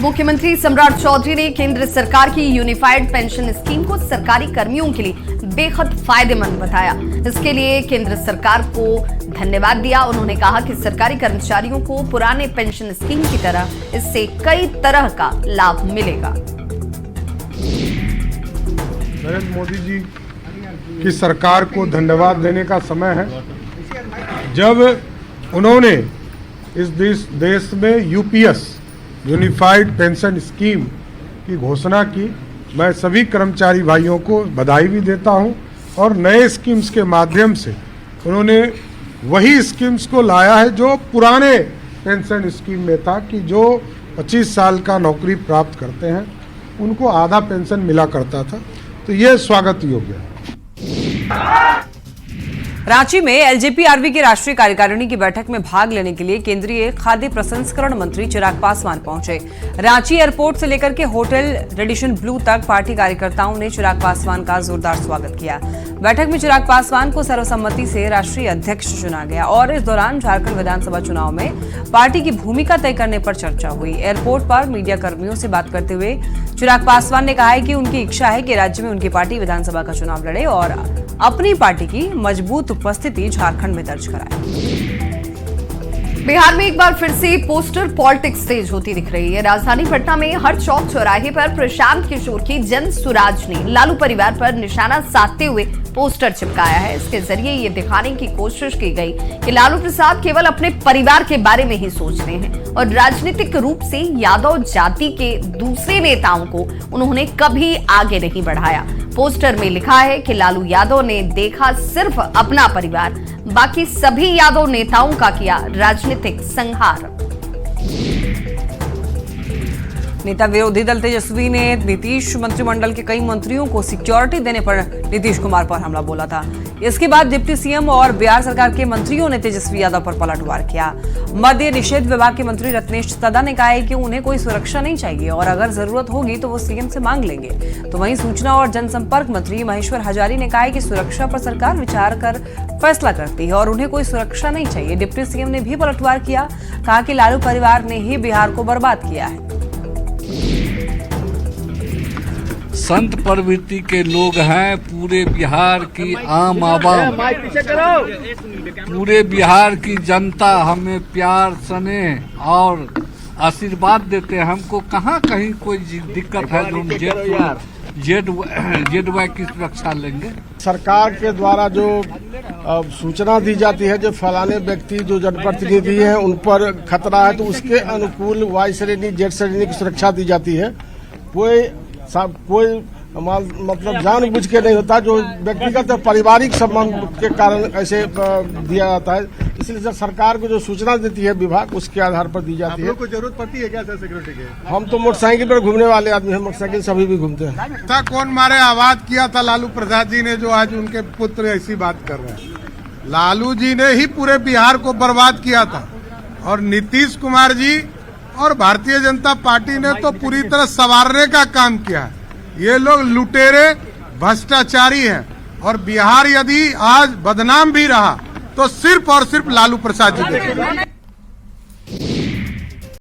मुख्यमंत्री सम्राट चौधरी ने केंद्र सरकार की यूनिफाइड पेंशन स्कीम को सरकारी कर्मियों के लिए बेहद फायदेमंद बताया। इसके लिए केंद्र सरकार को धन्यवाद दिया। उन्होंने कहा कि सरकारी कर्मचारियों को पुराने पेंशन स्कीम की तरह इससे कई तरह का लाभ मिलेगा। नरेंद्र मोदी जी की सरकार को धन्यवाद देने का समय है। जब उन्होंने इस देश में यूपीएस यूनिफाइड पेंशन स्कीम की घोषणा की, मैं सभी कर्मचारी भाइयों को बधाई भी देता हूं। और नए स्कीम्स के माध्यम से उन्होंने वही स्कीम्स को लाया है जो पुराने पेंशन स्कीम में था कि जो 25 साल का नौकरी प्राप्त करते हैं उनको आधा पेंशन मिला करता था, तो यह स्वागत योग्य है। रांची में एलजेपी-आरवी की राष्ट्रीय कार्यकारिणी की बैठक में भाग लेने के लिए केंद्रीय खाद्य प्रसंस्करण मंत्री चिराग पासवान पहुंचे। रांची एयरपोर्ट से लेकर के होटल रेडिशन ब्लू तक पार्टी कार्यकर्ताओं ने चिराग पासवान का जोरदार स्वागत किया। बैठक में चिराग पासवान को सर्वसम्मति से राष्ट्रीय अध्यक्ष चुना गया और इस दौरान झारखंड विधानसभा चुनाव में पार्टी की भूमिका तय करने पर चर्चा हुई। एयरपोर्ट पर मीडिया कर्मियों से बात करते हुए चिराग पासवान ने कहा है कि उनकी इच्छा है कि राज्य में उनकी पार्टी विधानसभा का चुनाव लड़े और अपनी पार्टी की मजबूत उपस्थिति झारखंड में दर्ज कराए। बिहार में एक बार फिर से पोस्टर पॉलिटिक्स तेज होती दिख रही है। राजधानी पटना में हर चौक चौराहे पर प्रशांत किशोर की जन सुराज ने लालू परिवार पर निशाना साधते हुए पोस्टर चिपकाया है। इसके जरिए ये दिखाने की कोशिश की गई कि लालू प्रसाद केवल अपने परिवार के बारे में ही सोच रहे हैं और राजनीतिक रूप से यादव जाति के दूसरे नेताओं को उन्होंने कभी आगे नहीं बढ़ाया। पोस्टर में लिखा है कि लालू यादव ने देखा सिर्फ अपना परिवार, बाकी सभी यादव नेताओं का किया राजनीतिक संहार। नेता विरोधी दल तेजस्वी ने नीतीश मंत्रिमंडल के कई मंत्रियों को सिक्योरिटी देने पर नीतीश कुमार पर हमला बोला था। इसके बाद डिप्टी सीएम और बिहार सरकार के मंत्रियों ने तेजस्वी यादव पर पलटवार किया। मद्य निषेध विभाग के मंत्री रत्नेश सदा ने कहा है कि उन्हें कोई सुरक्षा नहीं चाहिए और अगर जरूरत होगी तो वो सीएम से मांग लेंगे। तो वहीं सूचना और जनसंपर्क मंत्री महेश्वर हजारी ने कहा है कि सुरक्षा पर सरकार विचार कर फैसला करती है और उन्हें कोई सुरक्षा नहीं चाहिए। डिप्टी सीएम ने भी पलटवार किया, कहा कि लालू परिवार ने ही बिहार को बर्बाद किया है। संत प्रवृत्ति के लोग हैं। पूरे बिहार की आम आवाम, पूरे बिहार की जनता हमें प्यार स्नेह और आशीर्वाद देते हैं। हमको कहाँ कहीं कोई दिक्कत है जो हम जेड वाई की सुरक्षा लेंगे। सरकार के द्वारा जो सूचना दी जाती है जो फलाने व्यक्ति जो जनप्रतिनिधि हैं उन पर खतरा है, तो उसके अनुकूल वाई श्रेणी जेड श्रेणी की सुरक्षा दी जाती है। कोई मतलब जानबूझ के नहीं होता, जो व्यक्तिगत पारिवारिक संबंध के कारण ऐसे दिया जाता है। इसलिए जब सरकार को जो सूचना देती है विभाग, उसके आधार पर दी जाती है। आपको जरूरत पड़ती है क्या सर सिक्योरिटी के? हम तो मोटरसाइकिल पर घूमने वाले आदमी हैं, मोटरसाइकिल सभी भी घूमते हैं। कौन मारे आवाज किया था लालू प्रसाद जी ने, जो आज उनके पुत्र ऐसी बात कर रहे हैं। लालू जी ने ही पूरे बिहार को बर्बाद किया था और नीतीश कुमार जी और भारतीय जनता पार्टी ने तो पूरी तरह संवारने का काम किया है। ये लोग लुटेरे भ्रष्टाचारी हैं और बिहार यदि आज बदनाम भी रहा तो सिर्फ और सिर्फ लालू प्रसाद जी के।